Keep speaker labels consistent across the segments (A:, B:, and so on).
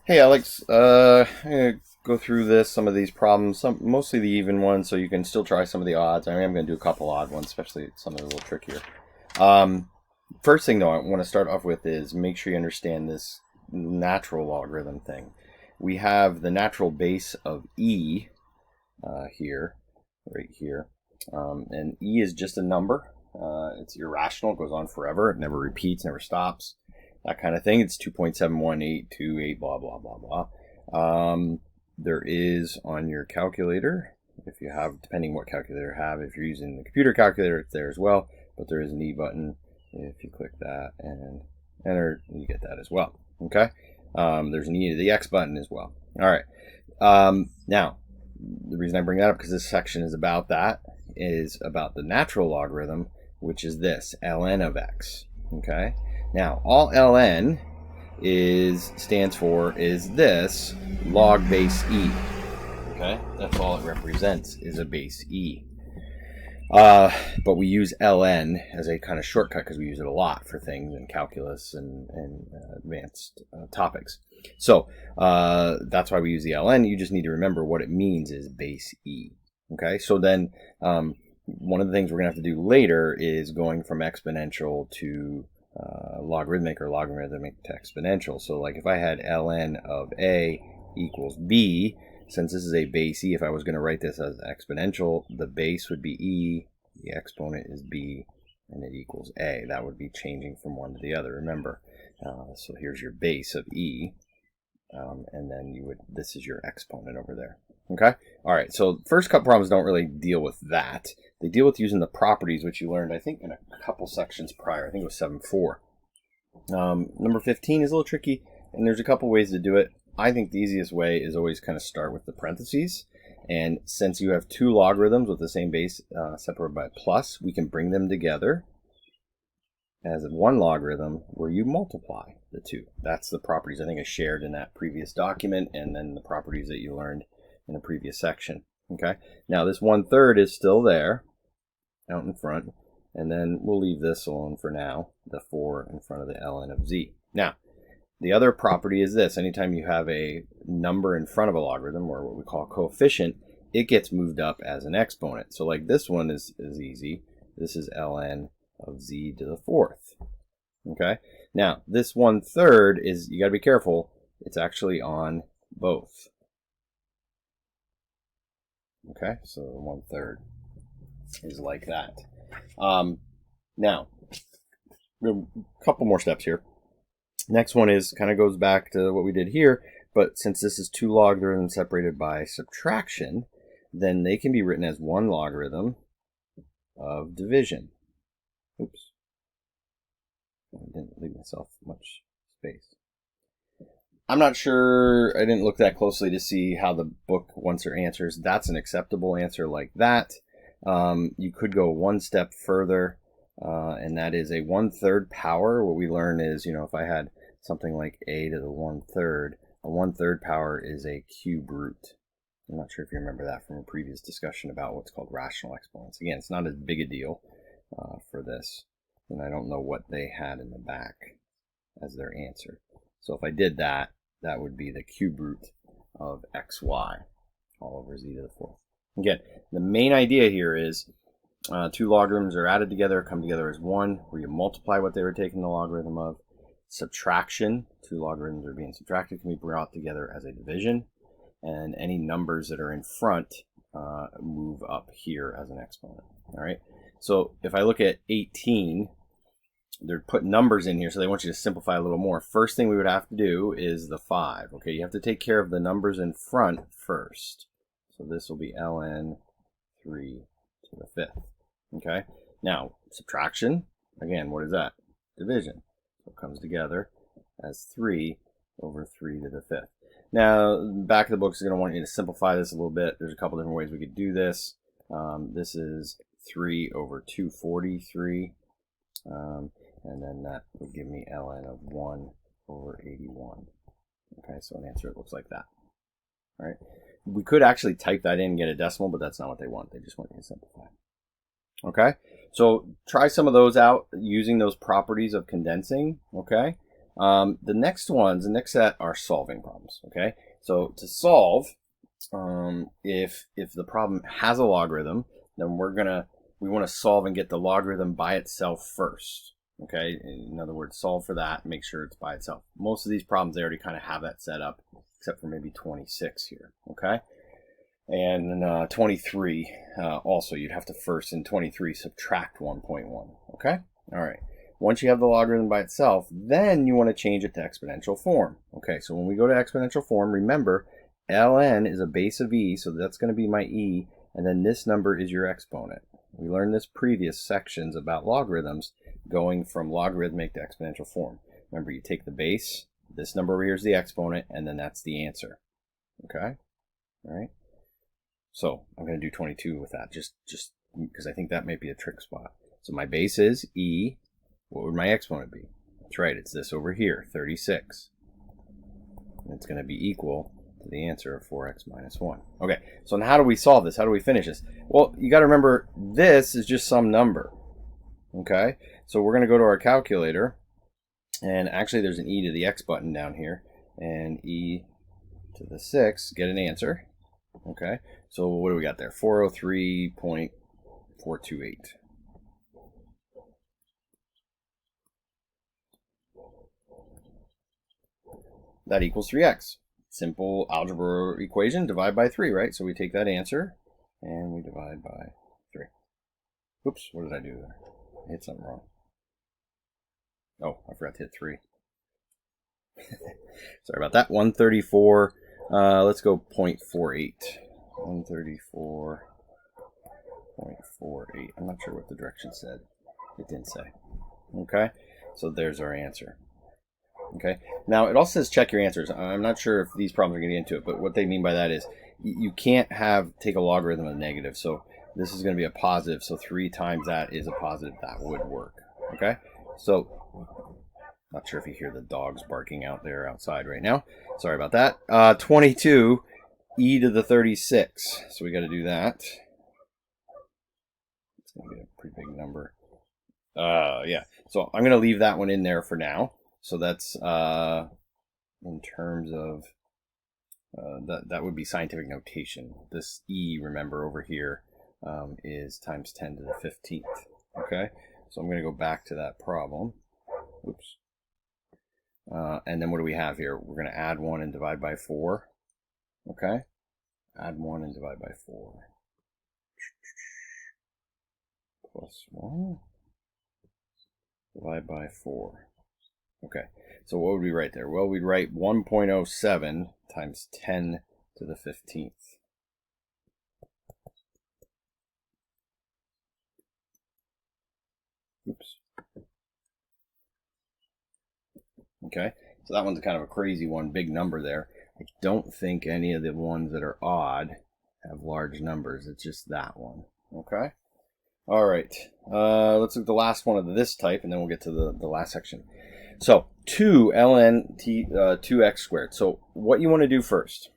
A: Hey Alex, I'm gonna go through some of these problems, mostly the even ones, so you can still try some of the odds. I mean, I'm gonna do a couple odd ones, especially some of the little trickier. Um, First thing though, I want to start off with is make sure you understand this natural logarithm thing. We have the natural base of e here, right here, and e is just a number. It's irrational; it goes on forever. It never repeats, never stops, that kind of thing. It's 2.71828, blah, blah, blah, blah. There is on your calculator, if you have, depending what calculator you have, if you're using the computer calculator, it's there as well. But there is an E button. If you click that and enter, you get that as well. Okay. There's an E to the X button as well. All right. Now, the reason I bring that up, because this section is about that, is about the natural logarithm, which is this, ln of x. Okay. Now, all ln stands for is this log base e. Okay, that's all it represents, is a base e. But we use ln as a kind of shortcut because we use it a lot for things in calculus and advanced topics. So that's why we use the ln. You just need to remember what it means is base e. Okay, so then one of the things we're going to have to do later is going from exponential to logarithmic or logarithmic to exponential. So like if I had ln of a equals b, since this is a base e, if I was going to write this as exponential, the base would be e, the exponent is b, and it equals a. That would be changing from one to the other, remember. So here's your base of e, and then this is your exponent over there. Okay? All right, so first couple problems don't really deal with that. They deal with using the properties, which you learned, I think, in a couple sections prior. I think it was 7.4. Number 15 is a little tricky, and there's a couple ways to do it. I think the easiest way is always kind of start with the parentheses. And since you have two logarithms with the same base separated by a plus, we can bring them together as one logarithm where you multiply the two. That's the properties I think I shared in that previous document, and then the properties that you learned in a previous section. Okay, now this 1/3 is still there out in front, and then we'll leave this alone for now, the 4 in front of the ln of z. Now, the other property is this: anytime you have a number in front of a logarithm, or what we call a coefficient, it gets moved up as an exponent. So like this one is easy. This is ln of z to the 4th. Okay, now this 1/3 is, you got to be careful, it's actually on both. Okay, so 1/3 is like that. Now, a couple more steps here. Next one is kind of goes back to what we did here, but since this is two logarithms separated by subtraction, then they can be written as one logarithm of division. Oops. I didn't leave myself much space. I'm not sure, I didn't look that closely to see how the book wants their answers. That's an acceptable answer like that. You could go one step further, and that is a 1/3 power. What we learn is, if I had something like a to the 1/3, a 1/3 power is a cube root. I'm not sure if you remember that from a previous discussion about what's called rational exponents. Again, it's not as big a deal for this, and I don't know what they had in the back as their answer. So if I did that, that would be the cube root of xy all over z to the 4th. Again, the main idea here is two logarithms are added together, come together as one, where you multiply what they were taking the logarithm of. Subtraction, two logarithms are being subtracted, can be brought together as a division. And any numbers that are in front move up here as an exponent. All right. So if I look at 18, they're putting numbers in here, so they want you to simplify a little more. First thing we would have to do is the 5. Okay, you have to take care of the numbers in front first. So this will be ln 3 to the 5th. Okay, now subtraction, again, what is that? Division. So it comes together as 3 over 3 to the 5th. Now, back of the book is going to want you to simplify this a little bit. There's a couple different ways we could do this. This is 3 over 243. And then that would give me ln of 1 over 81. Okay, so an answer, it looks like that. All right. We could actually type that in and get a decimal, but that's not what they want. They just want you to simplify. Okay, so try some of those out using those properties of condensing. Okay, The next set are solving problems. Okay, so to solve, if the problem has a logarithm, then we want to solve and get the logarithm by itself first. Okay, in other words, solve for that, make sure it's by itself. Most of these problems, they already kind of have that set up, except for maybe 26 here. Okay, and 23 also, you'd have to first in 23 subtract 1.1. Okay, all right. Once you have the logarithm by itself, then you want to change it to exponential form. Okay, so when we go to exponential form, remember ln is a base of e, so that's going to be my e, and then this number is your exponent. We learned this previous sections about logarithms going from logarithmic to exponential form. Remember, you take the base, this number over here is the exponent, and then that's the answer. Okay, all right. So I'm going to do 22 with that, just because I think that might be a trick spot. So my base is e. What would my exponent be? That's right, it's this over here, 36. And it's going to be equal to the answer of 4x minus 1. Okay, so now how do we solve this? How do we finish this? Well, you got to remember, this is just some number. Okay, so we're going to go to our calculator, and actually there's an e to the x button down here, and e to the 6, get an answer. Okay, so what do we got there? 403.428. That equals 3x. Simple algebra equation, divide by 3, right? So we take that answer and we divide by 3. Oops, what did I do there? I hit something wrong. Oh, I forgot to hit 3. Sorry about that. 134. Let's go 0.48. 134.48. I'm not sure what the direction said. It didn't say. Okay, so there's our answer. Okay, now it also says check your answers. I'm not sure if these problems are going to get into it, but what they mean by that is you can't take a logarithm of negative. So this is going to be a positive. So 3 times that is a positive. That would work. Okay, so not sure if you hear the dogs barking out there outside right now. Sorry about that. 22 e to the 36. So we got to do that. It's going to be a pretty big number. Yeah. So I'm going to leave that one in there for now. So that's in terms of that would be scientific notation. This e, remember, over here is times 10 to the 15th. Okay, so I'm going to go back to that problem. Oops. And then what do we have here? We're going to add 1 and divide by 4. Okay, add 1 and divide by 4. Plus 1 divide by 4. Okay, so what would we write there? Well, we'd write 1.07 times 10 to the 15th. Oops. Okay, so that one's kind of a crazy one, big number there. I don't think any of the ones that are odd have large numbers. It's just that one. Okay. All right. Let's look at the last one of this type, and then we'll get to the last section. So 2 ln t 2x squared. So what you want to do first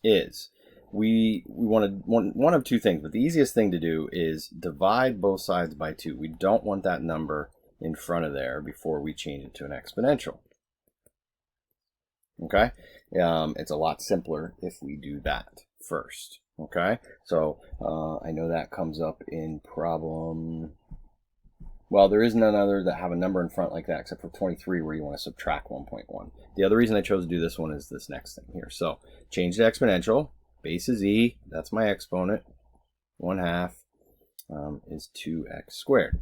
A: is we want one of two things, but the easiest thing to do is divide both sides by 2. We don't want that number in front of there before we change it to an exponential. Okay, it's a lot simpler if we do that first. Okay, so I know that comes up in problem. Well, there is none other that have a number in front like that, except for 23, where you want to subtract 1.1. The other reason I chose to do this one is this next thing here. So change to exponential. Base is e. That's my exponent. 1/2 is 2x squared.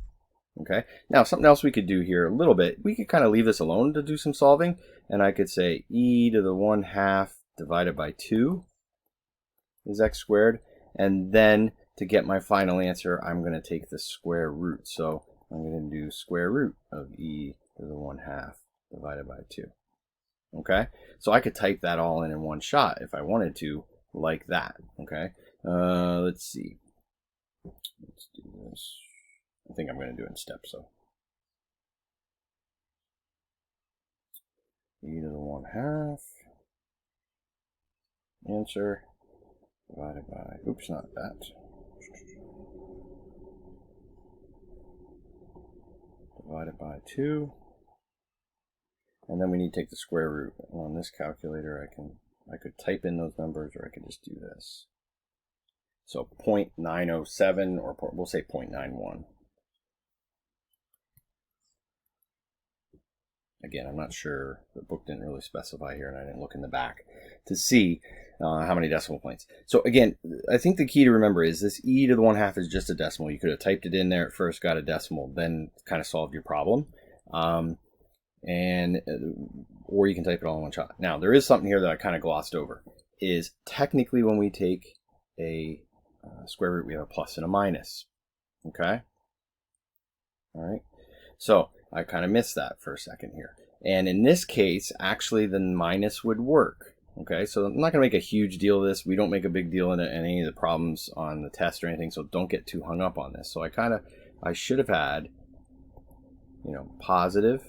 A: Okay. Now something else we could do here a little bit. We could kind of leave this alone to do some solving, and I could say e to the 1/2 divided by 2 is x squared, and then to get my final answer, I'm going to take the square root. So I'm going to do square root of e to the 1/2 divided by 2. Okay, so I could type that all in one shot if I wanted to, like that. Okay, let's see. Let's do this. I think I'm going to do it in steps. So e to the 1/2 answer divided by, oops, not that. Divided by 2. And then we need to take the square root. And on this calculator, I could type in those numbers, or I could just do this. So 0.907, or we'll say 0.91. Again, I'm not sure. The book didn't really specify here, and I didn't look in the back to see how many decimal points. So again, I think the key to remember is this e to the 1/2 is just a decimal. You could have typed it in there at first, got a decimal, then kind of solved your problem. Or you can type it all in one shot. Now, there is something here that I kind of glossed over, is technically when we take a square root, we have a plus and a minus. Okay? All right. So I kind of missed that for a second here. And in this case, actually the minus would work. Okay, so I'm not going to make a huge deal of this. We don't make a big deal in any of the problems on the test or anything, so don't get too hung up on this. So I should have had, positive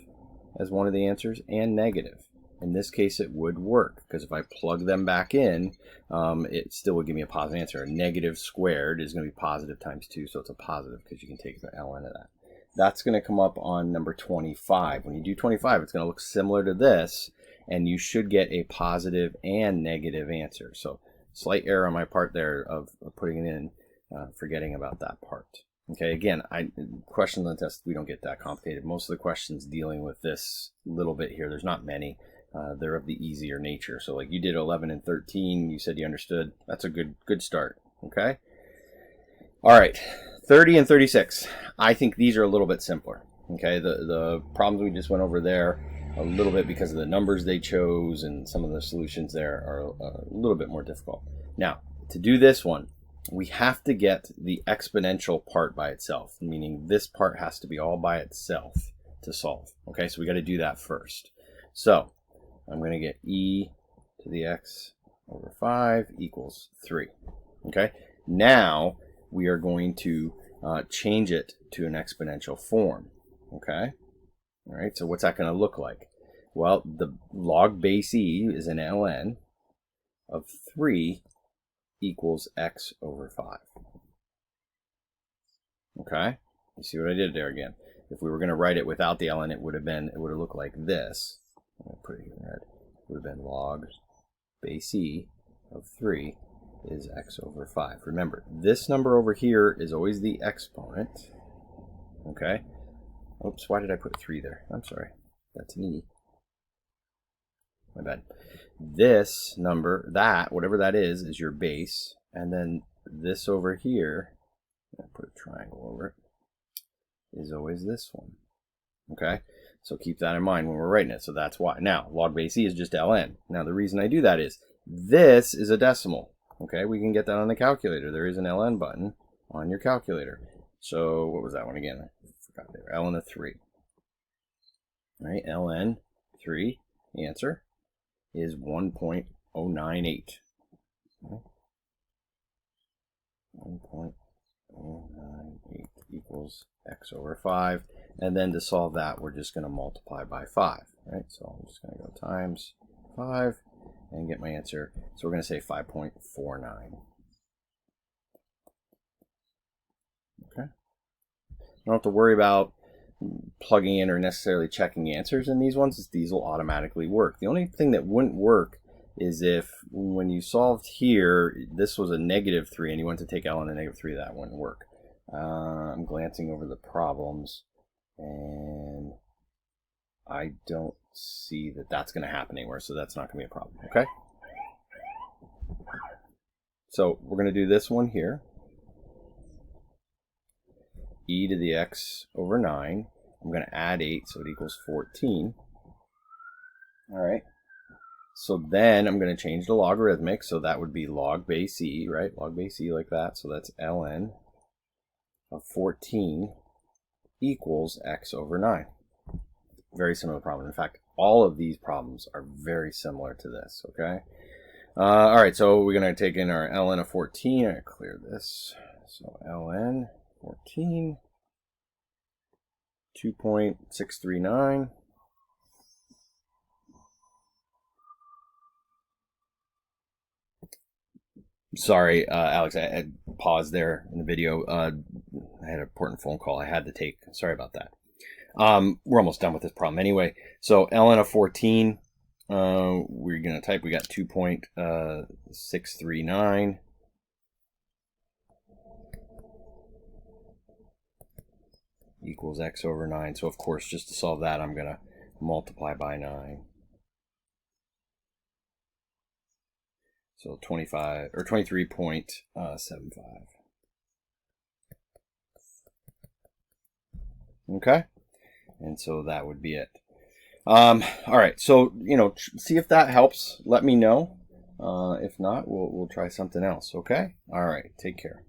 A: as one of the answers and negative. In this case, it would work, because if I plug them back in, it still would give me a positive answer. A negative squared is going to be positive times 2, so it's a positive because you can take the ln of that. That's going to come up on number 25. When you do 25, it's going to look similar to this, and you should get a positive and negative answer. So slight error on my part there of putting it in, forgetting about that part. Okay, again, questions on the test, we don't get that complicated. Most of the questions dealing with this little bit here, there's not many. They're of the easier nature. So like you did 11 and 13, you said you understood. That's a good start, okay? All right, 30 and 36. I think these are a little bit simpler, okay? The problems we just went over there, a little bit because of the numbers they chose, and some of the solutions there are a little bit more difficult. Now, to do this one, we have to get the exponential part by itself, meaning this part has to be all by itself to solve. Okay, so we got to do that first. So I'm going to get e to the x over 5 equals 3. Okay, now we are going to change it to an exponential form. Okay, all right, so what's that going to look like? Well, the log base e is an ln of 3 equals x over 5. Okay, you see what I did there again? If we were going to write it without the ln, it would have looked like this. I'm going to put it here in red. It would have been log base e of 3 is x over 5. Remember, this number over here is always the exponent. Okay. Oops, why did I put 3 there? I'm sorry. That's an e. My bad. This number, whatever that is your base. And then this over here, I'll put a triangle over it, is always this one. Okay? So keep that in mind when we're writing it. So that's why. Now, log base e is just ln. Now, the reason I do that is this is a decimal. Okay? We can get that on the calculator. There is an ln button on your calculator. So what was that one again? I forgot there. ln of 3. All right, ln 3, answer is 1.098. Okay. 1.098 equals x over 5. And then to solve that, we're just going to multiply by 5. Right? So I'm just going to go times 5 and get my answer. So we're going to say 5.49. Okay. You don't have to worry about plugging in or necessarily checking answers in these ones. These will automatically work. The only thing that wouldn't work is if when you solved here, this was a -3 and you went to take ln of -3, that wouldn't work. I'm glancing over the problems and I don't see that that's going to happen anywhere, so that's not going to be a problem. Okay, so we're going to do this one here. E to the x over 9. I'm going to add 8, so it equals 14. All right. So then I'm going to change the logarithmic, so that would be log base e, right? Log base e like that. So that's ln of 14 equals x over 9. Very similar problem. In fact, all of these problems are very similar to this, okay? All right, so we're going to take in our ln of 14. I'm going to clear this. So ln 14, 2.639. Sorry, Alex, I paused there in the video. I had an important phone call I had to take. Sorry about that. We're almost done with this problem anyway. So ln of 14, we're going to type, we got 2.639 equals x over 9. So of course, just to solve that, I'm going to multiply by 9. So 25 or 23.75. Okay, and so that would be it. All right, so see if that helps. Let me know. If not, we'll try something else. Okay. All right. Take care.